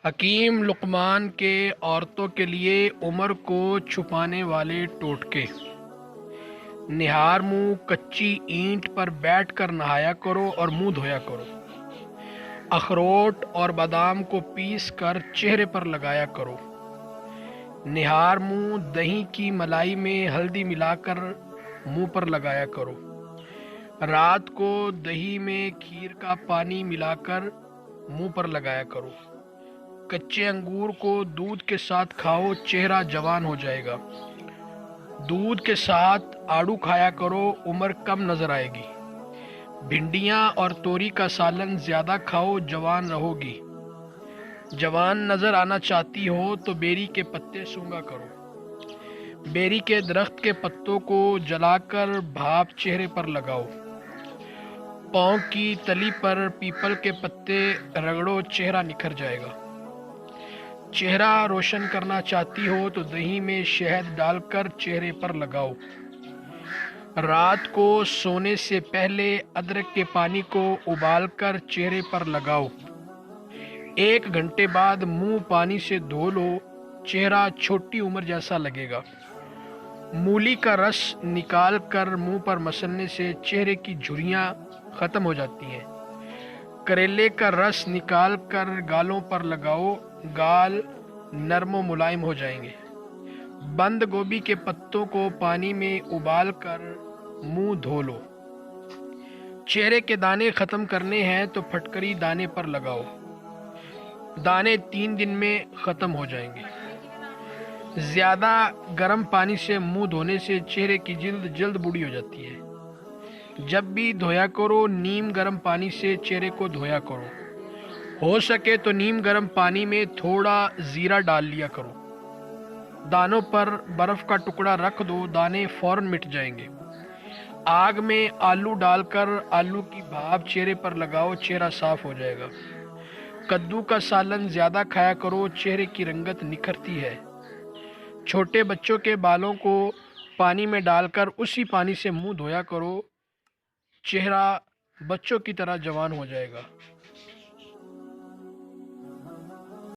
حکیم لقمان کے عورتوں کے لیے عمر کو چھپانے والے ٹوٹکے۔ نہار منہ کچی اینٹ پر بیٹھ کر نہایا کرو اور منہ دھویا کرو۔ اخروٹ اور بادام کو پیس کر چہرے پر لگایا کرو۔ نہار منہ دہی کی ملائی میں ہلدی ملا کر منہ پر لگایا کرو۔ رات کو دہی میں کھیر کا پانی ملا کر منہ پر لگایا کرو۔ کچے انگور کو دودھ کے ساتھ کھاؤ، چہرہ جوان ہو جائے گا۔ دودھ کے ساتھ آڑو کھایا کرو، عمر کم نظر آئے گی۔ بھنڈیاں اور توری کا سالن زیادہ کھاؤ، جوان رہو گی۔ جوان نظر آنا چاہتی ہو تو بیری کے پتے سونگھا کرو۔ بیری کے درخت کے پتوں کو جلا کر بھاپ چہرے پر لگاؤ۔ پاؤں کی تلی پر پیپل کے پتے رگڑو، چہرہ نکھر جائے گا۔ چہرہ روشن کرنا چاہتی ہو تو دہی میں شہد ڈال کر چہرے پر لگاؤ۔ رات کو سونے سے پہلے ادرک کے پانی کو ابال کر چہرے پر لگاؤ۔ 1 گھنٹے بعد منہ پانی سے دھو لو، چہرہ چھوٹی عمر جیسا لگے گا۔ مولی کا رس نکال کر منہ پر مسلنے سے چہرے کی جھریاں ختم ہو جاتی ہیں۔ کریلے کا رس نکال کر گالوں پر لگاؤ، گال نرم و ملائم ہو جائیں گے۔ بند گوبھی کے پتوں کو پانی میں ابال کر منہ دھو لو۔ چہرے کے دانے ختم کرنے ہیں تو پھٹکری دانے پر لگاؤ، دانے 3 دن میں ختم ہو جائیں گے۔ زیادہ گرم پانی سے منہ دھونے سے چہرے کی جلد بوڑھی ہو جاتی ہے۔ جب بھی دھویا کرو نیم گرم پانی سے چہرے کو دھویا کرو۔ ہو سکے تو نیم گرم پانی میں تھوڑا زیرہ ڈال لیا کرو۔ دانوں پر برف کا ٹکڑا رکھ دو، دانے فوراً مٹ جائیں گے۔ آگ میں آلو ڈال کر آلو کی بھاپ چہرے پر لگاؤ، چہرہ صاف ہو جائے گا۔ کدو کا سالن زیادہ کھایا کرو، چہرے کی رنگت نکھرتی ہے۔ چھوٹے بچوں کے بالوں کو پانی میں ڈال کر اسی پانی سے منہ دھویا کرو، چہرہ بچوں کی طرح جوان ہو جائے گا۔